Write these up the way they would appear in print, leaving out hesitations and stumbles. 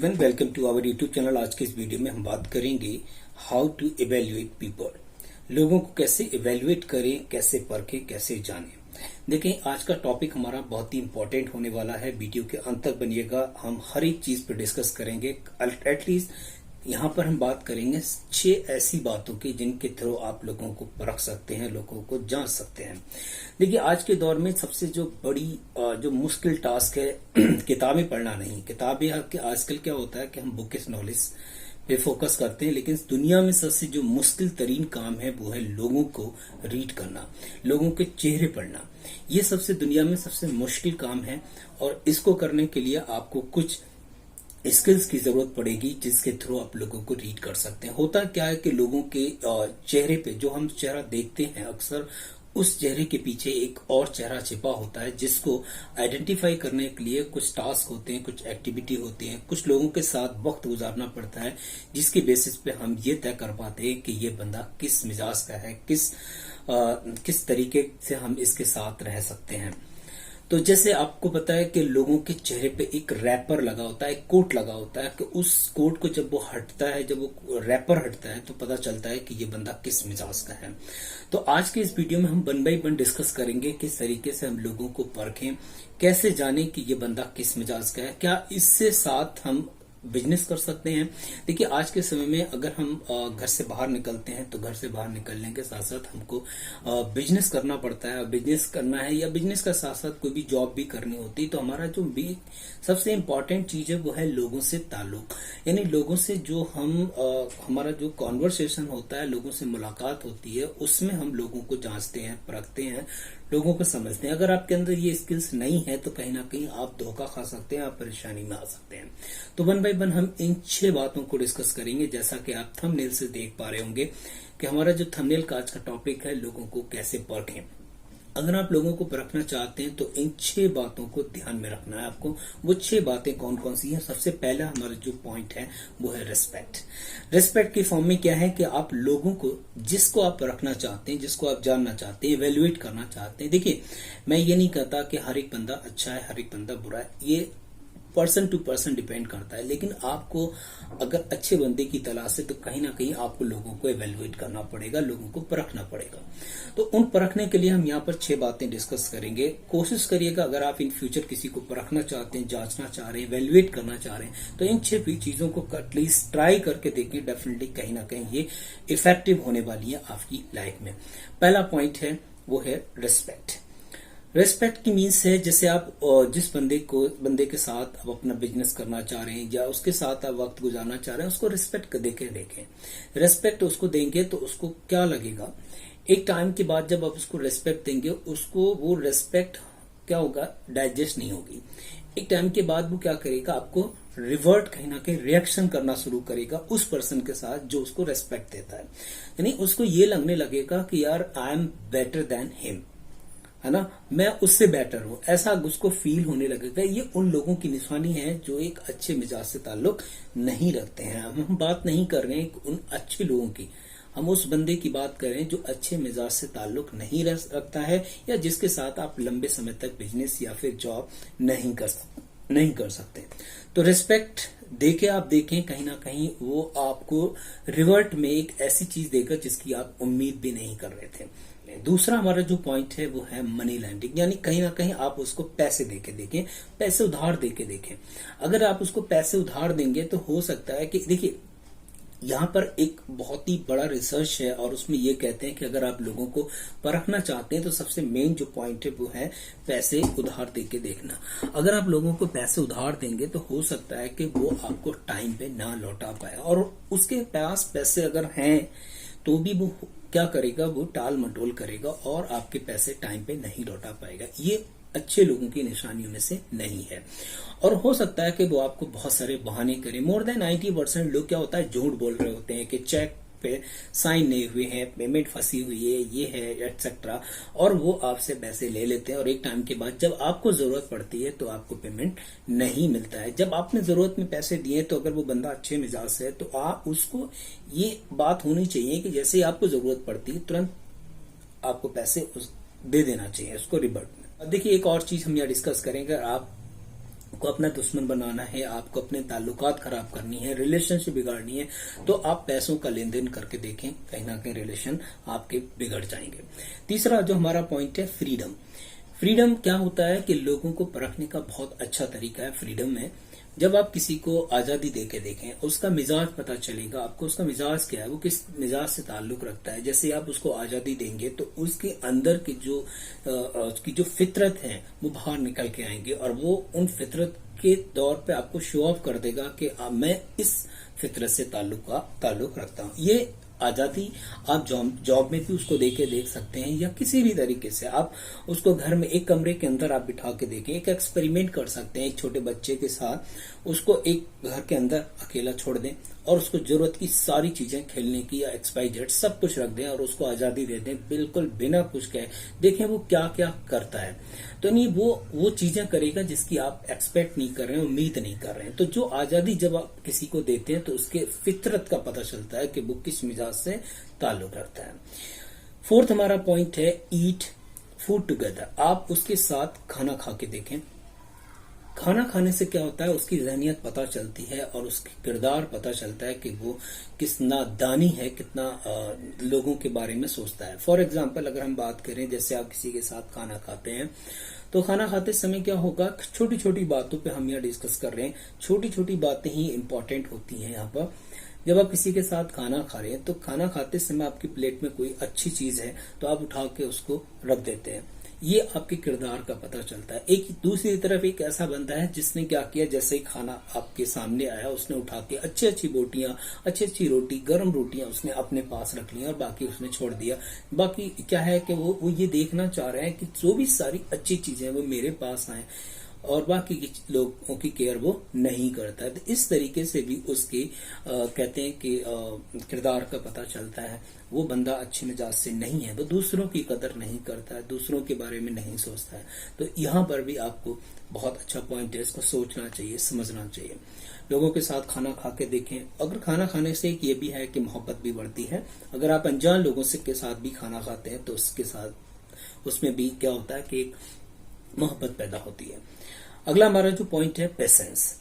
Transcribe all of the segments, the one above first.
Everyone, welcome to our YouTube channel. आज के इस वीडियो में हम बात करेंगे हाउ टू इवेल्युएट पीपल। लोगों को कैसे इवेल्युएट करें, कैसे परखें, कैसे जानें। देखिए, आज का टॉपिक हमारा बहुत ही इंपॉर्टेंट होने वाला है। वीडियो के अंत तक बनिएगा, हम हर एक चीज पर डिस्कस करेंगे। एटलीस्ट यहाँ पर हम बात करेंगे 6 ऐसी बातों की जिनके थ्रू आप लोगों को परख सकते हैं, लोगों को जांच सकते हैं। देखिए, आज के दौर में सबसे जो बड़ी जो मुश्किल टास्क है किताबें पढ़ना नहीं। किताबें आजकल क्या होता है कि हम बुकिश नॉलेज पे फोकस करते हैं, लेकिन दुनिया में सबसे जो मुश्किल तरीन काम है वो है लोगों को रीड करना, लोगों के चेहरे पढ़ना। ये सबसे दुनिया में सबसे मुश्किल काम है और इसको करने के लिए आपको कुछ स्किल्स की जरूरत पड़ेगी जिसके थ्रू आप लोगों को रीड कर सकते हैं। होता क्या है कि लोगों के चेहरे पे जो हम चेहरा देखते हैं, अक्सर उस चेहरे के पीछे एक और चेहरा छिपा होता है जिसको आइडेंटिफाई करने के लिए कुछ टास्क होते हैं, कुछ एक्टिविटी होती है, कुछ लोगों के साथ वक्त गुजारना पड़ता है, जिसके बेसिस पे हम ये तय कर पाते हैं कि ये बंदा किस मिजाज का है, किस तरीके से हम इसके साथ रह सकते हैं। तो जैसे आपको पता है कि लोगों के चेहरे पे एक रैपर लगा होता है, एक कोट लगा होता है, कि उस कोट को जब वो हटता है, जब वो रैपर हटता है तो पता चलता है कि ये बंदा किस मिजाज का है। तो आज के इस वीडियो में हम 1 बाय 1 डिस्कस करेंगे किस तरीके से हम लोगों को परखें, कैसे जाने कि ये बंदा किस मिजाज का है, क्या इससे साथ हम बिजनेस कर सकते हैं। देखिए, आज के समय में अगर हम घर से बाहर निकलते हैं तो घर से बाहर निकलने के साथ साथ हमको बिजनेस करना पड़ता है। बिजनेस करना है या बिजनेस का साथ साथ कोई भी जॉब भी करनी होती है, तो हमारा जो भी सबसे इम्पोर्टेंट चीज है वो है लोगों से ताल्लुक। यानी लोगों से जो हमारा जो कॉन्वर्सेशन होता है, लोगों से मुलाकात होती है, उसमें हम लोगों को जांचते हैं, परखते हैं, लोगों को समझते हैं। अगर आपके अंदर ये स्किल्स नहीं है तो कहीं ना कहीं आप धोखा खा सकते हैं, आप परेशानी में आ सकते हैं। तो 1 बाय 1 हम इन 6 बातों को डिस्कस करेंगे। जैसा कि आप थंबनेल से देख पा रहे होंगे कि हमारा जो थंबनेल का आज का टॉपिक है, लोगों को कैसे परखें। अगर आप लोगों को परखना चाहते हैं तो इन 6 बातों को ध्यान में रखना है आपको। वो 6 बातें कौन कौन सी हैं? सबसे पहला हमारा जो पॉइंट है वो है रिस्पेक्ट। रिस्पेक्ट की फॉर्म में क्या है कि आप लोगों को, जिसको आप परखना चाहते हैं, जिसको आप जानना चाहते हैं, इवेल्युएट करना चाहते हैं। देखिए, मैं ये नहीं कहता कि हर एक बंदा अच्छा है, हर एक बंदा बुरा है, ये पर्सन टू पर्सन डिपेंड करता है। लेकिन आपको अगर अच्छे बंदे की तलाश है तो कहीं ना कहीं आपको लोगों को इवेल्युएट करना पड़ेगा, लोगों को परखना पड़ेगा। तो उन परखने के लिए हम यहाँ पर 6 बातें डिस्कस करेंगे। कोशिश करिएगा, अगर आप इन फ्यूचर किसी को परखना चाहते हैं, जांचना चाह रहे हैं, इवेल्युएट करना चाह रहे हैं, तो इन 6 चीजों को एटलीस्ट ट्राई करके देखें। डेफिनेटली कहीं ना कहीं ये इफेक्टिव होने वाली है आपकी लाइफ में। पहला पॉइंट है वो है रिस्पेक्ट। रेस्पेक्ट की मीन्स है, जैसे आप जिस बंदे के साथ आप अपना बिजनेस करना चाह रहे हैं या उसके साथ आप वक्त गुजारना चाह रहे हैं, उसको रिस्पेक्ट देखें। रिस्पेक्ट उसको देंगे तो उसको क्या लगेगा, एक टाइम के बाद जब आप उसको रिस्पेक्ट देंगे, उसको वो रिस्पेक्ट क्या होगा, डाइजेस्ट नहीं होगी। एक टाइम के बाद वो क्या करेगा, आपको रिवर्ट कहीं ना कहीं रिएक्शन करना शुरू करेगा उस पर्सन के साथ जो उसको रेस्पेक्ट देता है। यानी उसको ये लगने लगेगा कि यार I am better than him, है ना, मैं उससे बेटर हूं, ऐसा उसको फील होने लगेगा। ये उन लोगों की निशानी है जो एक अच्छे मिजाज से ताल्लुक नहीं रखते हैं। हम बात नहीं कर रहे हैं उन अच्छे लोगों की, हम उस बंदे की बात कर रहे हैं जो अच्छे मिजाज से ताल्लुक नहीं रखता है या जिसके साथ आप लंबे समय तक बिजनेस या फिर जॉब नहीं कर सकते। तो रिस्पेक्ट देके आप देखें, कहीं ना कहीं वो आपको रिवर्ट में एक ऐसी चीज देगा जिसकी आप उम्मीद भी नहीं कर रहे थे। दूसरा हमारा जो पॉइंट है वो है मनी लैंडिंग। यानी कहीं ना कहीं आप उसको पैसे देके देखें, पैसे उधार देके देखें। अगर आप उसको पैसे उधार देंगे तो हो सकता है कि, देखिए, यहाँ पर एक बहुत ही बड़ा रिसर्च है और उसमें ये कहते हैं कि अगर आप लोगों को परखना चाहते हैं तो सबसे मेन जो पॉइंट है वो है पैसे उधार देके देखना। अगर आप लोगों को पैसे उधार देंगे तो हो सकता है कि वो आपको टाइम पे ना लौटा पाए, और उसके पास पैसे अगर हैं तो भी वो क्या करेगा, वो टाल मटोल करेगा और आपके पैसे टाइम पे नहीं लौटा पाएगा। ये अच्छे लोगों की निशानियों में से नहीं है। और हो सकता है कि वो आपको बहुत सारे बहाने करें। मोर देन 90% लोग क्या होता है, झूठ बोल रहे होते हैं कि चेक पे साइन नहीं हुए हैं, पेमेंट फंसी हुई है, ये है एटसेट्रा, और वो आपसे पैसे ले लेते हैं और एक टाइम के बाद जब आपको जरूरत पड़ती है तो आपको पेमेंट नहीं मिलता है। जब आपने जरूरत में पैसे दिए तो अगर वो बंदा अच्छे मिजाज से है तो आप उसको, ये बात होनी चाहिए कि जैसे ही आपको जरूरत पड़ती है तुरंत आपको पैसे दे देना चाहिए, उसको रिवर्ट में। देखिए, एक और चीज हम यहाँ डिस्कस करेंगे। आप को अपना दुश्मन बनाना है, आपको अपने ताल्लुकात खराब करनी है, रिलेशनशिप बिगाड़नी है, तो आप पैसों का लेन देन करके देखें, कहीं ना कहीं रिलेशन आपके बिगड़ जाएंगे। तीसरा जो हमारा पॉइंट है फ्रीडम। फ्रीडम क्या होता है कि लोगों को परखने का बहुत अच्छा तरीका है फ्रीडम में। जब आप किसी को आजादी देके देखें, उसका मिजाज पता चलेगा आपको, उसका मिजाज क्या है, वो किस मिजाज से ताल्लुक रखता है। जैसे आप उसको आजादी देंगे तो उसके अंदर की जो उसकी जो फितरत है वो बाहर निकल के आएंगे, और वो उन फितरत के तौर पे आपको शो ऑफ कर देगा कि मैं इस फितरत से ताल्लुक रखता हूँ। ये आजादी आप जॉब में भी उसको देके देख सकते हैं, या किसी भी तरीके से आप उसको घर में एक कमरे के अंदर आप बिठा के देखें, एक एक्सपेरिमेंट कर सकते हैं। एक छोटे बच्चे के साथ उसको एक घर के अंदर अकेला छोड़ दें और उसको जरूरत की सारी चीजें खेलने की या एक्सपाइजेड सब कुछ रख दें और उसको आजादी दे दें बिल्कुल बिना कुछ कहे, देखें वो क्या क्या करता है। तो नहीं, वो चीजें करेगा जिसकी आप एक्सपेक्ट नहीं कर रहे हैं, उम्मीद नहीं कर रहे हैं। तो जो आजादी जब आप किसी को देते हैं तो उसके फितरत का पता चलता है कि वो किस मिजाज से ताल्लुक रखता है। फोर्थ हमारा पॉइंट है ईट फूड टुगेदर। आप उसके साथ खाना खा के देखें। खाना खाने से क्या होता है, उसकी जहनियत पता चलती है और उसकी किरदार पता चलता है कि वो कितना दानी है, कितना लोगों के बारे में सोचता है। फॉर एग्जाम्पल अगर हम बात करें, जैसे आप किसी के साथ खाना खाते हैं तो खाना खाते समय क्या होगा, छोटी छोटी बातों पे हम यहाँ डिस्कस कर रहे हैं, छोटी छोटी बातें ही इंपॉर्टेंट होती हैं यहाँ पर। जब आप किसी के साथ खाना खा रहे हैं तो खाना खाते समय आपकी प्लेट में कोई अच्छी चीज है तो आप उठा के उसको रख देते हैं, ये आपके किरदार का पता चलता है। एक दूसरी तरफ एक ऐसा बंदा है जिसने क्या किया, जैसे ही खाना आपके सामने आया उसने उठा के अच्छी अच्छी बोटियां, अच्छी अच्छी रोटी, गर्म रोटियां उसने अपने पास रख ली और बाकी उसने छोड़ दिया। बाकी क्या है कि वो ये देखना चाह रहे हैं कि जो भी सारी अच्छी चीजें वो मेरे पास आए और बाकी के लोगों की केयर वो नहीं करता है। तो इस तरीके से भी उसके कहते हैं कि किरदार का पता चलता है। वो बंदा अच्छे मिजाज से नहीं है, वो दूसरों की कदर नहीं करता है, दूसरों के बारे में नहीं सोचता है। तो यहाँ पर भी आपको बहुत अच्छा पॉइंट है, इसको सोचना चाहिए, समझना चाहिए। लोगों के साथ खाना खा के देखें। अगर खाना खाने से एक ये भी है कि मोहब्बत भी बढ़ती है। अगर आप अनजान लोगों से के साथ भी खाना खाते हैं तो उसके साथ उसमें भी क्या होता है कि एक मोहब्बत पैदा होती है। अगला हमारा जो पॉइंट है पेशेंस।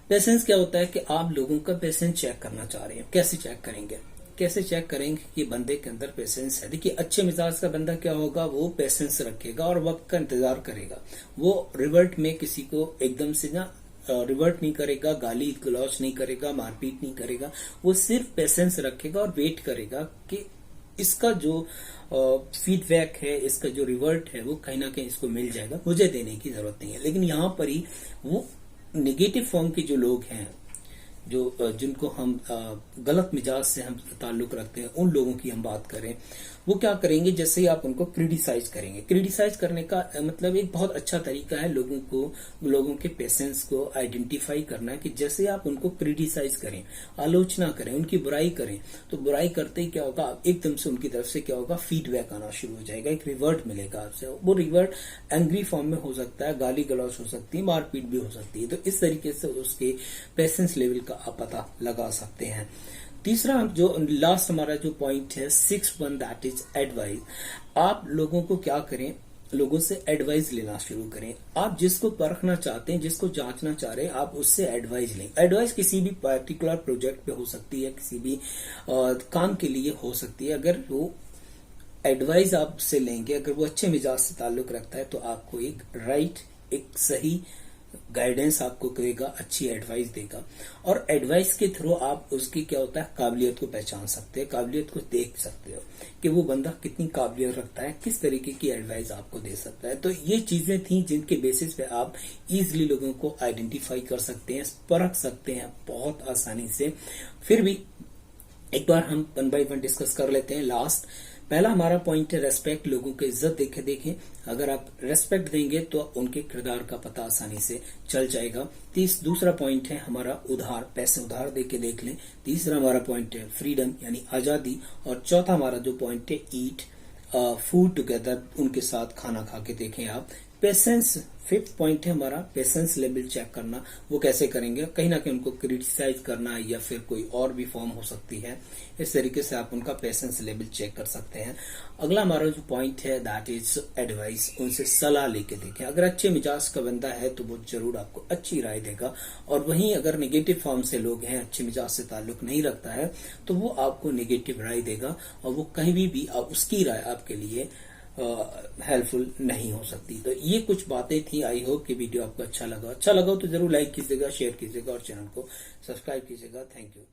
पेशेंस क्या होता है कि आप लोगों का पेशेंस चेक करना चाह रहे हैं। कैसे चेक करेंगे, कैसे चेक करेंगे कि बंदे के अंदर पेशेंस है। देखिए, अच्छे मिजाज का बंदा क्या होगा, वो पेशेंस रखेगा और वक्त का इंतजार करेगा। वो रिवर्ट में किसी को एकदम से ना रिवर्ट नहीं करेगा, गाली गलौज नहीं करेगा, मारपीट नहीं करेगा। वो सिर्फ पेशेंस रखेगा और वेट करेगा कि इसका जो फीडबैक है, इसका जो रिवर्ट है वो कहीं ना कहीं इसको मिल जाएगा, मुझे देने की जरूरत नहीं है। लेकिन यहाँ पर ही वो नेगेटिव फॉर्म के जो लोग हैं, जो जिनको हम गलत मिजाज से हम ताल्लुक रखते हैं, उन लोगों की हम बात करें, वो क्या करेंगे, जैसे ही आप उनको क्रिटिसाइज करेंगे। क्रिटिसाइज करने का मतलब एक बहुत अच्छा तरीका है लोगों के पेशेंस को आइडेंटिफाई करना है कि जैसे आप उनको क्रिटिसाइज करें, आलोचना करें, उनकी बुराई करें, तो बुराई करते ही क्या होगा, एकदम से उनकी तरफ से क्या होगा, फीडबैक आना शुरू हो जाएगा, एक रिवर्ट मिलेगा आपसे। वो रिवर्ट एंग्री फॉर्म में हो सकता है, गाली गलौज हो सकती है, मारपीट भी हो सकती है। तो इस तरीके से उसके पेशेंस लेवल का आप पता लगा सकते हैं। तीसरा जो लास्ट हमारा जो पॉइंट है 6 दैट इज एडवाइस। आप लोगों को क्या करें, लोगों से एडवाइस लेना शुरू करें। आप जिसको परखना चाहते हैं, जिसको जांचना चाह रहे हैं, आप उससे एडवाइस लें। एडवाइस किसी भी पर्टिकुलर प्रोजेक्ट पे हो सकती है, किसी भी काम के लिए हो सकती है। अगर वो एडवाइस आपसे लेंगे, अगर वो अच्छे मिजाज से ताल्लुक रखता है, तो आपको एक सही गाइडेंस आपको करेगा, अच्छी एडवाइस देगा। और एडवाइस के थ्रू आप उसकी क्या होता है, काबिलियत को पहचान सकते हैं, काबिलियत को देख सकते हो कि वो बंदा कितनी काबिलियत रखता है, किस तरीके की एडवाइस आपको दे सकता है। तो ये चीजें थी जिनके बेसिस पे आप इजिली लोगों को आइडेंटिफाई कर सकते हैं, परख सकते हैं बहुत आसानी से। फिर भी एक बार हम 1 by 1 डिस्कस कर लेते हैं। लास्ट पहला हमारा पॉइंट है रेस्पेक्ट। लोगों की इज्जत देखें। अगर आप रेस्पेक्ट देंगे तो उनके किरदार का पता आसानी से चल जाएगा। दूसरा पॉइंट है हमारा उधार, पैसे उधार देके देख लें। तीसरा हमारा पॉइंट है फ्रीडम यानी आजादी। और चौथा हमारा जो पॉइंट है ईट फूड टुगेदर, उनके साथ खाना खा के देखें आप पेशेंस, फिफ्थ पॉइंट है हमारा पेशेंस लेवल चेक करना। वो कैसे करेंगे? कहीं ना कहीं उनको क्रिटिसाइज करना या फिर कोई और भी फॉर्म हो सकती है, इस तरीके से आप उनका पेशेंस लेवल चेक कर सकते हैं। अगला हमारा जो पॉइंट है दैट इज एडवाइस, उनसे सलाह लेके देखें। अगर अच्छे मिजाज का बंदा है तो वो जरूर आपको अच्छी राय देगा, और वहीं अगर नेगेटिव फॉर्म से लोग हैं, अच्छे मिजाज से ताल्लुक नहीं रखता है, तो वो आपको नेगेटिव राय देगा, और वो कहीं भी उसकी राय आपके लिए हेल्पफुल नहीं हो सकती। तो ये कुछ बातें थी। आई होप कि वीडियो आपको अच्छा लगा हो तो जरूर लाइक कीजिएगा, शेयर कीजिएगा और चैनल को सब्सक्राइब कीजिएगा। Thank you.